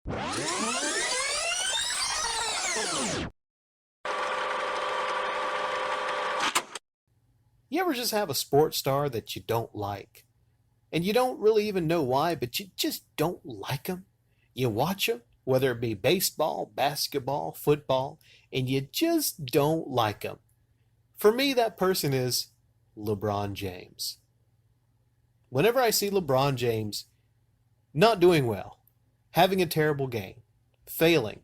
You ever just have a sports star that you don't like? And you don't really even know why, but you just don't like them? You watch them, whether it be baseball, basketball, football, and you just don't like them. For me, that person is LeBron James. Whenever I see LeBron James not doing well, having a terrible game, failing,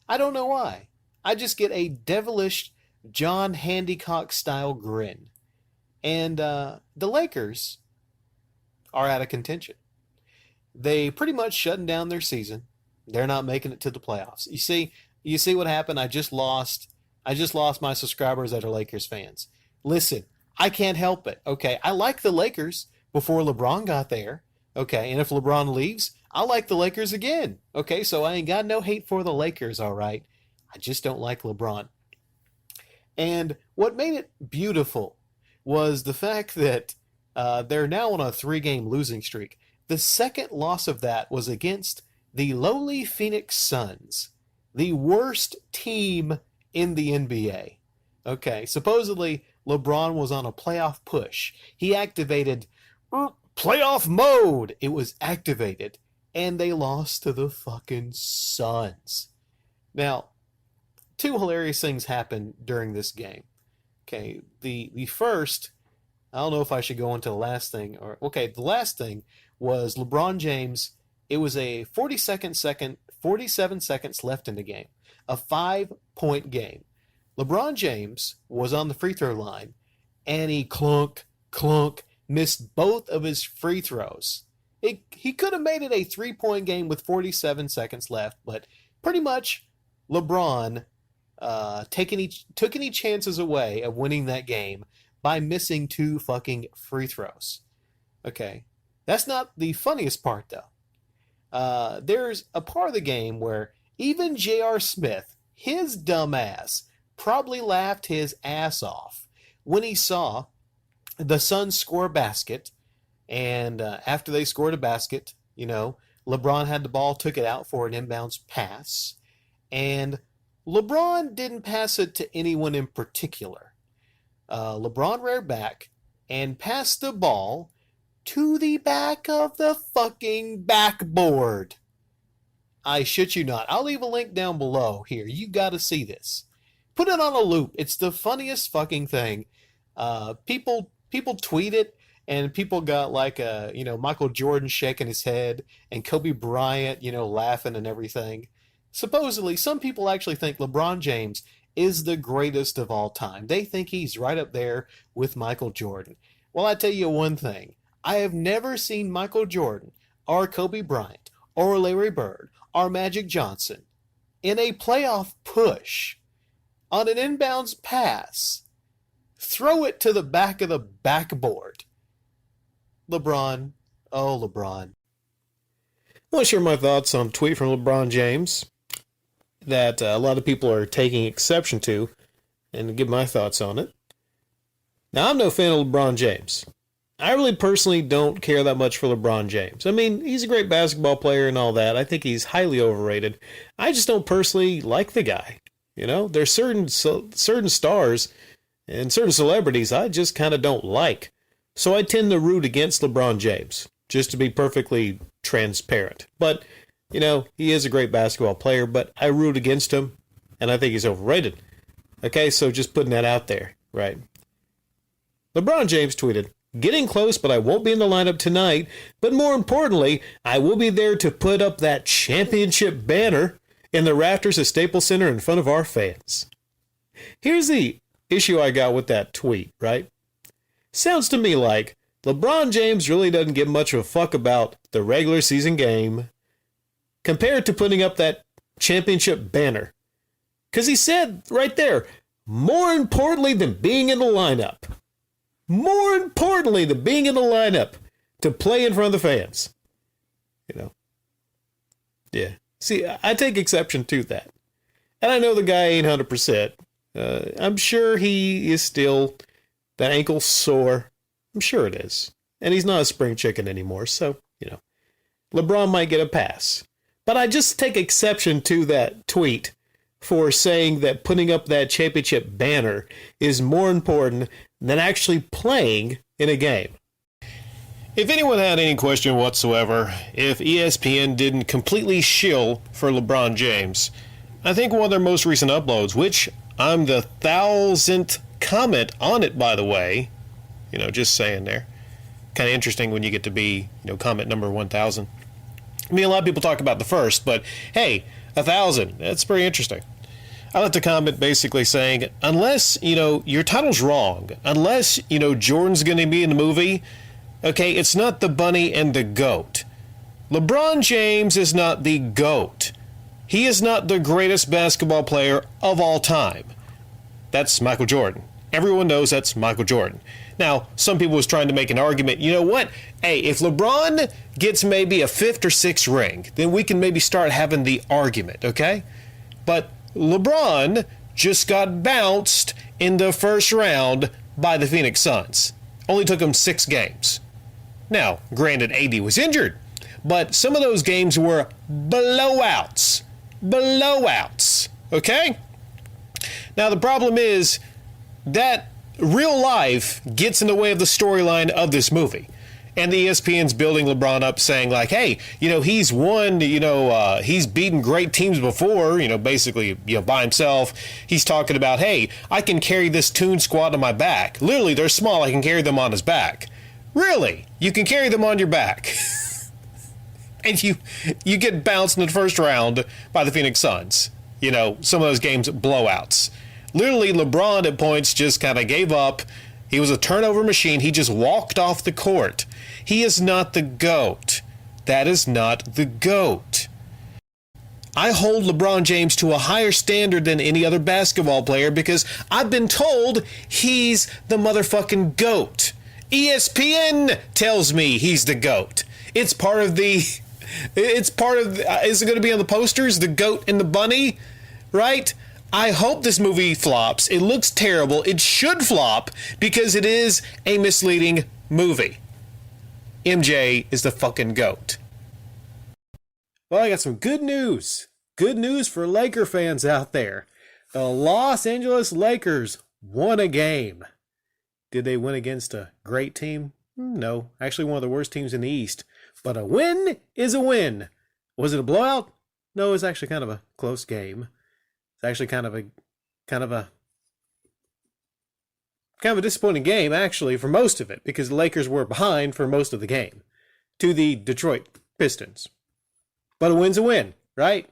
I don't know why. I just get a devilish John Hancock style grin. And the Lakers are out of contention. They pretty much shutting down their season. They're not making it to the playoffs. You see what happened? I just lost my subscribers that are Lakers fans. Listen, I can't help it. Okay, I like the Lakers before LeBron got there. Okay, and if LeBron leaves, I like the Lakers again. Okay, so I ain't got no hate for the Lakers, all right? I just don't like LeBron. And what made it beautiful was the fact that they're now on a 3-game losing streak. The second loss of that was against the lowly Phoenix Suns, the worst team in the NBA. Okay, supposedly LeBron was on a playoff push. He activated playoff mode. It was activated, and they lost to the fucking Suns. Now, two hilarious things happened during this game. Okay, the first, I don't know if I should go into the last thing, the last thing was LeBron James. It was a 47 seconds left in the game, a 5-point game. LeBron James was on the free throw line, and he clunk, missed both of his free throws. He could have made it a 3-point game with 47 seconds left, but pretty much LeBron took any chances away of winning that game by missing 2 fucking free throws. Okay, that's not the funniest part though. There's a part of the game where even J.R. Smith, his dumb ass, probably laughed his ass off when he saw the Suns score a basket, and after they scored a basket, LeBron had the ball, took it out for an inbounds pass, and LeBron didn't pass it to anyone in particular. LeBron reared back and passed the ball to the back of the fucking backboard. I shit you not. I'll leave a link down below here. You gotta see this. Put it on a loop. It's the funniest fucking thing. People tweet it, and people got like Michael Jordan shaking his head and Kobe Bryant, laughing and everything. Supposedly, some people actually think LeBron James is the greatest of all time. They think he's right up there with Michael Jordan. Well, I tell you one thing. I have never seen Michael Jordan or Kobe Bryant or Larry Bird or Magic Johnson in a playoff push on an inbounds pass throw it to the back of the backboard. LeBron. Oh, LeBron. I want to share my thoughts on a tweet from LeBron James that a lot of people are taking exception to, and give my thoughts on it. Now, I'm no fan of LeBron James. I really personally don't care that much for LeBron James. I mean, he's a great basketball player and all that. I think he's highly overrated. I just don't personally like the guy. There's certain stars and certain celebrities I just kind of don't like. So I tend to root against LeBron James, just to be perfectly transparent. But, he is a great basketball player, but I root against him, and I think he's overrated. Okay, so just putting that out there, right? LeBron James tweeted, "Getting close, but I won't be in the lineup tonight. But more importantly, I will be there to put up that championship banner in the rafters at Staples Center in front of our fans." Here's the issue I got with that tweet, right? Sounds to me like LeBron James really doesn't give much of a fuck about the regular season game compared to putting up that championship banner. Because he said right there, more importantly than being in the lineup. More importantly than being in the lineup to play in front of the fans. Yeah. See, I take exception to that. And I know the guy ain't 100%. I'm sure he is still that ankle sore. I'm sure it is. And he's not a spring chicken anymore, so, LeBron might get a pass. But I just take exception to that tweet for saying that putting up that championship banner is more important than actually playing in a game. If anyone had any question whatsoever if ESPN didn't completely shill for LeBron James, I think one of their most recent uploads, which I'm the 1,000th comment on it, by the way, just saying there. Kind of interesting when you get to be, comment number 1,000. I mean, a lot of people talk about the first, but hey, 1,000, that's pretty interesting. I left a comment basically saying, unless, your title's wrong, unless, Jordan's going to be in the movie, okay, it's not the bunny and the goat. LeBron James is not the GOAT. He is not the greatest basketball player of all time. That's Michael Jordan. Everyone knows that's Michael Jordan. Now, some people was trying to make an argument, you know what? Hey, if LeBron gets maybe a 5th or 6th ring, then we can maybe start having the argument, okay? But LeBron just got bounced in the first round by the Phoenix Suns. Only took him 6 games. Now, granted, AD was injured, but some of those games were blowouts. Blowouts, okay? Now, the problem is that real life gets in the way of the storyline of this movie. And the ESPN's building LeBron up saying like, hey, he's won, he's beaten great teams before, basically, by himself. He's talking about, hey, I can carry this Toon squad on my back. Literally, they're small. I can carry them on his back. Really? You can carry them on your back. And you get bounced in the first round by the Phoenix Suns. Some of those games blowouts. Literally, LeBron at points just kind of gave up. He was a turnover machine. He just walked off the court. He is not the GOAT. That is not the GOAT. I hold LeBron James to a higher standard than any other basketball player because I've been told he's the motherfucking GOAT. ESPN tells me he's the GOAT. Is it going to be on the posters? The goat and the bunny, right? I hope this movie flops. It looks terrible. It should flop because it is a misleading movie. MJ is the fucking GOAT. Well, I got some good news. Good news for Laker fans out there. The Los Angeles Lakers won a game. Did they win against a great team? No, actually one of the worst teams in the East. But a win is a win. Was it a blowout? No, it was actually kind of a close game. It's actually kind of a disappointing game, actually, for most of it, because the Lakers were behind for most of the game to the Detroit Pistons. But a win's a win, right?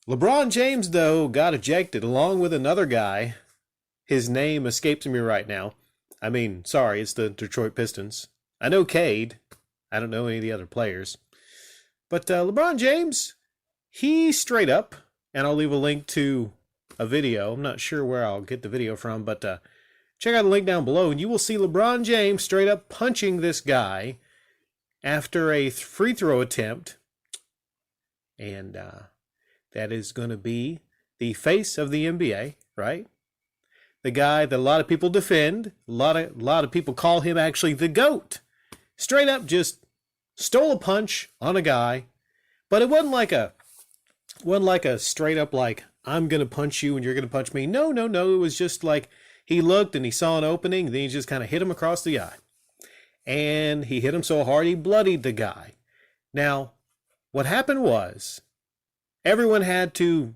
LeBron James, though, got ejected along with another guy. His name escapes me right now. I mean, sorry, it's the Detroit Pistons. I know Cade. I don't know any of the other players. But LeBron James, he straight up, and I'll leave a link to a video. I'm not sure where I'll get the video from, but check out the link down below, and you will see LeBron James straight up punching this guy after a free throw attempt. And that is going to be the face of the NBA, right? The guy that a lot of people defend. A lot of people call him actually the GOAT. Straight up just stole a punch on a guy. But it wasn't like a straight up like, I'm going to punch you and you're going to punch me. No. It was just like he looked and he saw an opening. Then he just kind of hit him across the eye. And he hit him so hard he bloodied the guy. Now, what happened was everyone had to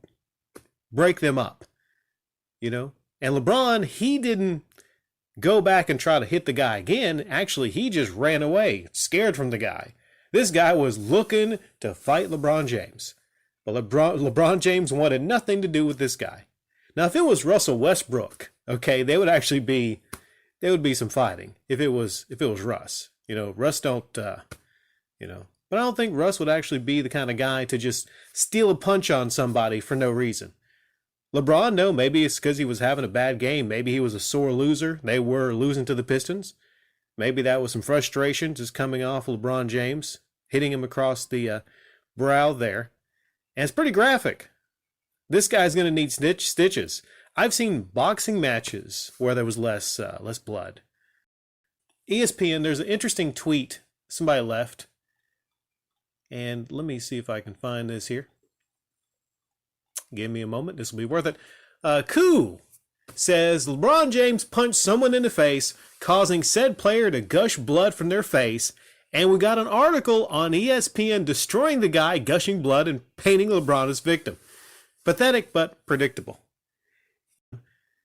break them up, And LeBron, he didn't go back and try to hit the guy again. Actually, he just ran away, scared from the guy. This guy was looking to fight LeBron James. But LeBron James wanted nothing to do with this guy. Now, if it was Russell Westbrook, okay, there would be some fighting if it was Russ. Russ don't, but I don't think Russ would actually be the kind of guy to just steal a punch on somebody for no reason. LeBron, no, maybe it's because he was having a bad game. Maybe he was a sore loser. They were losing to the Pistons. Maybe that was some frustration just coming off LeBron James, hitting him across the brow there. And it's pretty graphic. This guy's going to need stitches. I've seen boxing matches where there was less blood. ESPN, there's an interesting tweet somebody left. And let me see if I can find this here. Give me a moment. This will be worth it. Koo says LeBron James punched someone in the face, causing said player to gush blood from their face. And we got an article on ESPN destroying the guy gushing blood and painting LeBron as victim. Pathetic, but predictable.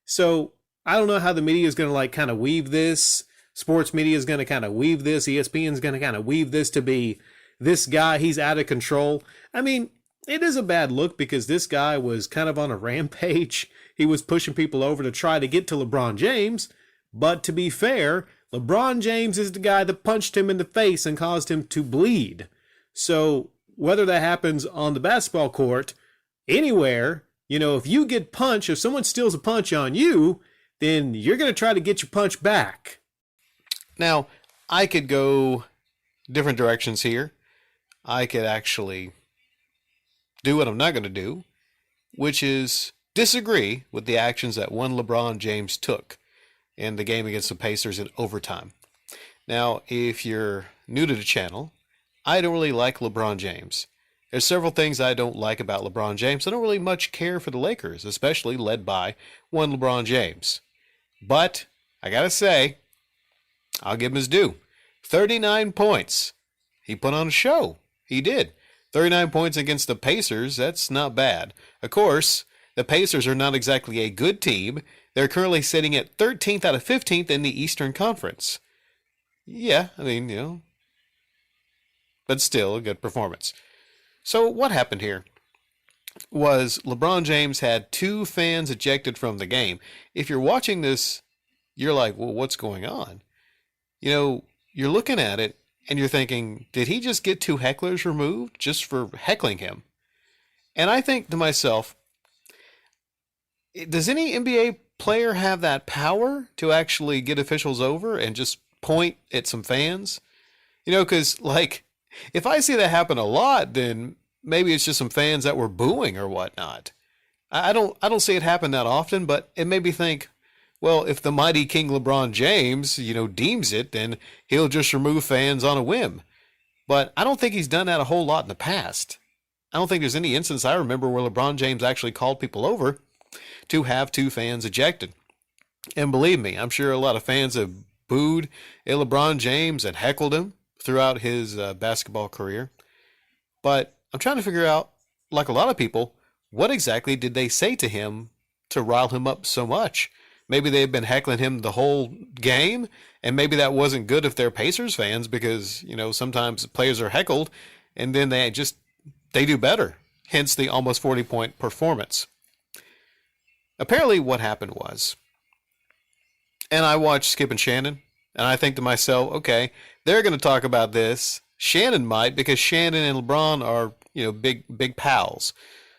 So I don't know how the media is going to like kind of weave this. Sports media is going to kind of weave this. ESPN is going to kind of weave this to be this guy, he's out of control. I mean, it is a bad look because this guy was kind of on a rampage. He was pushing people over to try to get to LeBron James. But to be fair, LeBron James is the guy that punched him in the face and caused him to bleed. So whether that happens on the basketball court, anywhere, if you get punched, if someone steals a punch on you, then you're going to try to get your punch back. Now, I could go different directions here. I could actually do what I'm not going to do, which is disagree with the actions that one LeBron James took in the game against the Pacers in overtime. Now, if you're new to the channel, I don't really like LeBron James. There's several things I don't like about LeBron James. I don't really much care for the Lakers, especially led by one LeBron James. But I gotta say, I'll give him his due. 39 points. He put on a show. He did. 39 points against the Pacers, that's not bad. Of course, the Pacers are not exactly a good team. They're currently sitting at 13th out of 15th in the Eastern Conference. Yeah, I mean, but still a good performance. So what happened here was LeBron James had 2 fans ejected from the game. If you're watching this, you're like, well, what's going on? You're looking at it and you're thinking, did he just get 2 hecklers removed just for heckling him? And I think to myself, does any NBA player have that power to actually get officials over and just point at some fans? Because, if I see that happen a lot, then maybe it's just some fans that were booing or whatnot. I don't see it happen that often, but it made me think, well, if the mighty King LeBron James, deems it, then he'll just remove fans on a whim. But I don't think he's done that a whole lot in the past. I don't think there's any instance I remember where LeBron James actually called people over to have 2 fans ejected. And believe me, I'm sure a lot of fans have booed at LeBron James and heckled him throughout his basketball career. But I'm trying to figure out, like a lot of people, what exactly did they say to him to rile him up so much? Maybe they've been heckling him the whole game, and maybe that wasn't good if they're Pacers fans because, sometimes players are heckled and then they do better. Hence the almost 40-point performance. Apparently what happened was, and I watched Skip and Shannon, and I think to myself, okay, they're going to talk about this. Shannon might, because Shannon and LeBron are, big pals.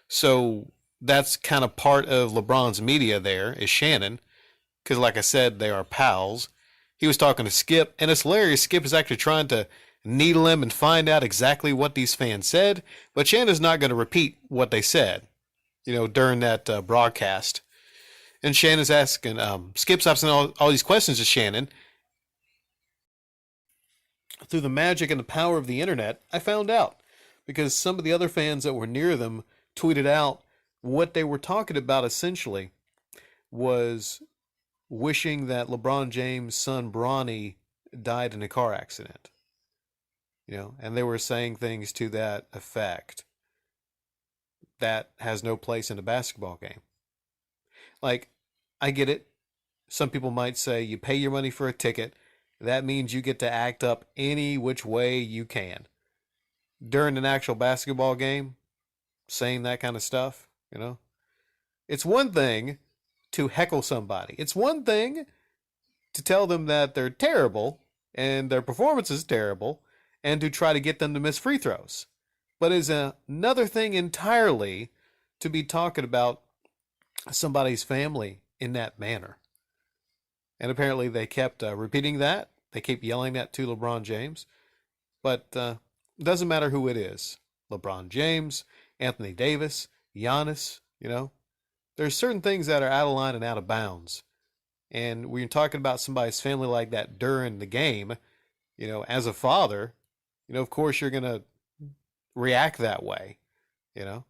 So that's kind of part of LeBron's media there is Shannon. Because like I said, they are pals. He was talking to Skip, and it's hilarious. Skip is actually trying to needle him and find out exactly what these fans said. But Shannon's not going to repeat what they said, during that broadcast. And Shannon's asking, Skip's asking all these questions to Shannon. Through the magic and the power of the internet, I found out. Because some of the other fans that were near them tweeted out what they were talking about essentially was wishing that LeBron James' son Bronny died in a car accident. And they were saying things to that effect. That has no place in a basketball game. I get it. Some people might say you pay your money for a ticket. That means you get to act up any which way you can. During an actual basketball game, saying that kind of stuff, It's one thing to heckle somebody. It's one thing to tell them that they're terrible and their performance is terrible and to try to get them to miss free throws. But it's another thing entirely to be talking about somebody's family in that manner. And apparently they kept repeating that. They keep yelling that to LeBron James. But it doesn't matter who it is. LeBron James, Anthony Davis, Giannis, There's certain things that are out of line and out of bounds. And when you're talking about somebody's family like that during the game, as a father, of course you're going to react that way. You know,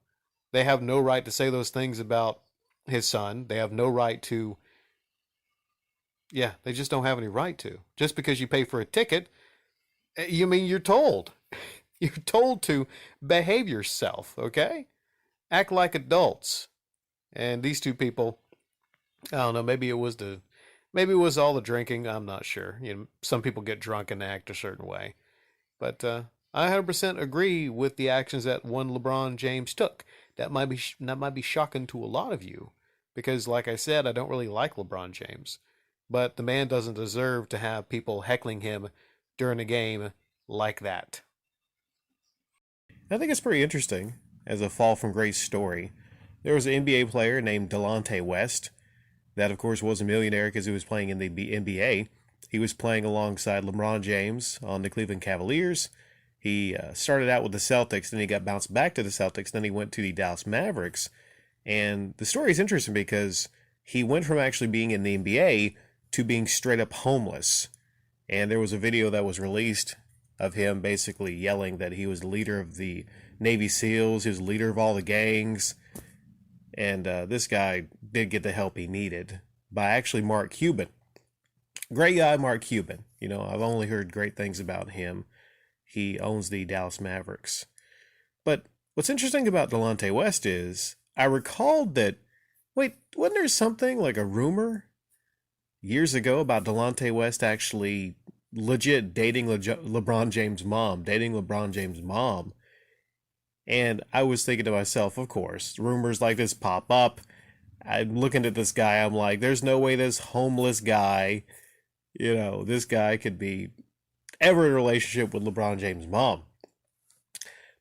they have no right to say those things about his son. They have no right to, yeah, they just don't have any right to. Just because you pay for a ticket, you mean you're told. You're told to behave yourself, okay? Act like adults. And these two people, I don't know, maybe it was all the drinking, I'm not sure. You know, some people get drunk and act a certain way. But I 100% agree with the actions that one LeBron James took. That might be shocking to a lot of you because like I said, I don't really like LeBron James. But the man doesn't deserve to have people heckling him during a game like that. I think it's pretty interesting as a fall from grace story. There was an NBA player named Delonte West that, of course, was a millionaire because he was playing in the NBA. He was playing alongside LeBron James on the Cleveland Cavaliers. He started out with the Celtics, then he got bounced back to the Celtics, then he went to the Dallas Mavericks. And the story is interesting because he went from actually being in the NBA to being straight up homeless. And there was a video that was released of him basically yelling that he was the leader of the Navy SEALs, he was the leader of all the gangs. And this guy did get the help he needed by actually Mark Cuban. Great guy, Mark Cuban. You know, I've only heard great things about him. He owns the Dallas Mavericks. But what's interesting about Delonte West is I recalled that, wait, wasn't there something like a rumor years ago about Delonte West actually legit dating LeBron James' mom? And I was thinking to myself, of course, rumors like this pop up. I'm looking at this guy, I'm like, there's no way this homeless guy, you know, this guy could be ever in a relationship with LeBron James' mom.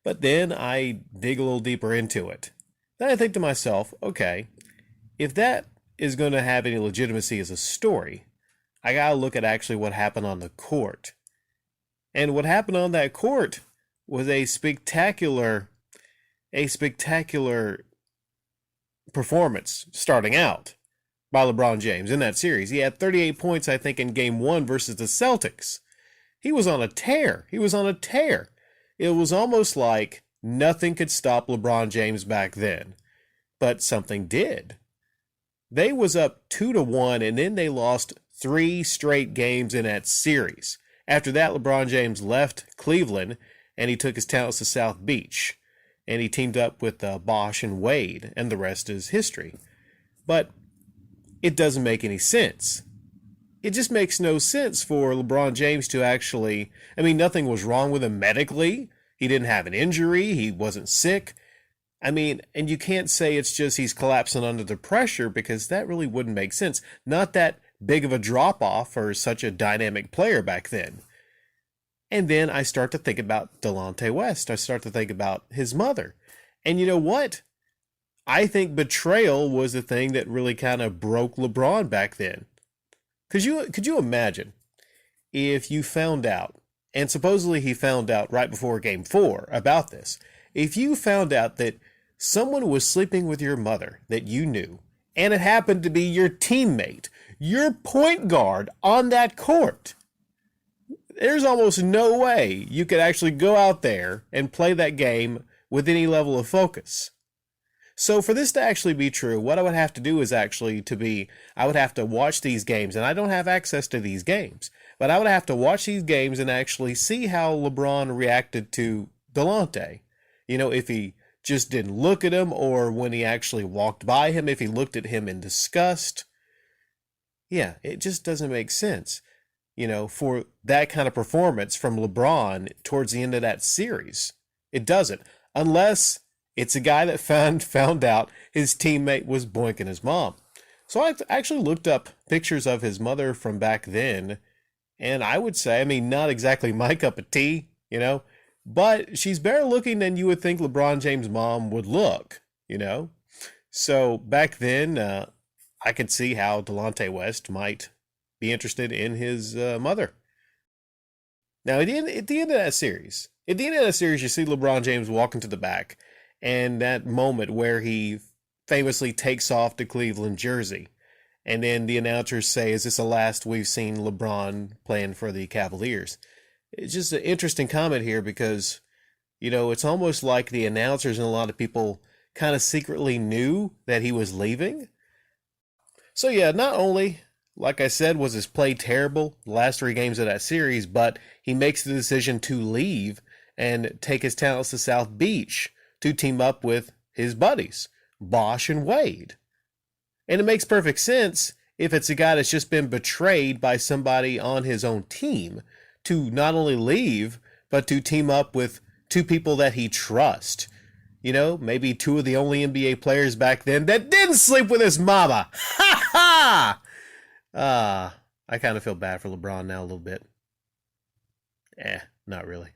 But then I dig a little deeper into it. Then I think to myself, okay, if that is going to have any legitimacy as a story, I gotta look at actually what happened on the court. And what happened on that court was a spectacular performance starting out by LeBron James in that series. He had 38 points, I think, in game one versus the Celtics. He was on a tear. It was almost like nothing could stop LeBron James back then. But something did. They was up 2-1, and then they lost 3 straight games in that series. After that, LeBron James left Cleveland, and he took his talents to South Beach. And he teamed up with Bosch and Wade, and the rest is history. But it doesn't make any sense. It just makes no sense for LeBron James to actually, I mean, nothing was wrong with him medically. He didn't have an injury. He wasn't sick. I mean, and you can't say it's just he's collapsing under the pressure because that really wouldn't make sense. Not that big of a drop-off for such a dynamic player back then. And then I start to think about Delonte West. I start to think about his mother. And you know what? I think betrayal was the thing that really kind of broke LeBron back then. Could you imagine if you found out, and supposedly he found out right before game 4 about this, if you found out that someone was sleeping with your mother that you knew, and it happened to be your teammate, your point guard on that court, there's almost no way you could actually go out there and play that game with any level of focus. So for this to actually be true, what I would have to do is I would have to watch these games, and I don't have access to these games, but I would have to watch these games and actually see how LeBron reacted to Delonte. You know, if he just didn't look at him, or when he actually walked by him, if he looked at him in disgust. Yeah, it just doesn't make sense, you know, for that kind of performance from LeBron towards the end of that series. It doesn't, unless it's a guy that found out his teammate was boinking his mom. So I actually looked up pictures of his mother from back then, and I would say, I mean, not exactly my cup of tea, you know, but she's better looking than you would think LeBron James' mom would look, you know. So back then, I could see how Delonte West might be interested in his mother. Now, at the end of that series, you see LeBron James walking to the back, and that moment where he famously takes off the Cleveland jersey, and then the announcers say, "Is this the last we've seen LeBron playing for the Cavaliers?" It's just an interesting comment here because, It's almost like the announcers and a lot of people kind of secretly knew that he was leaving. So yeah, not only, like I said, was his play terrible the last 3 games of that series, but he makes the decision to leave and take his talents to South Beach to team up with his buddies, Bosch and Wade. And it makes perfect sense if it's a guy that's just been betrayed by somebody on his own team to not only leave, but to team up with 2 people that he trusts. Maybe 2 of the only NBA players back then that didn't sleep with his mama. Ha ha! I kind of feel bad for LeBron now a little bit. Not really.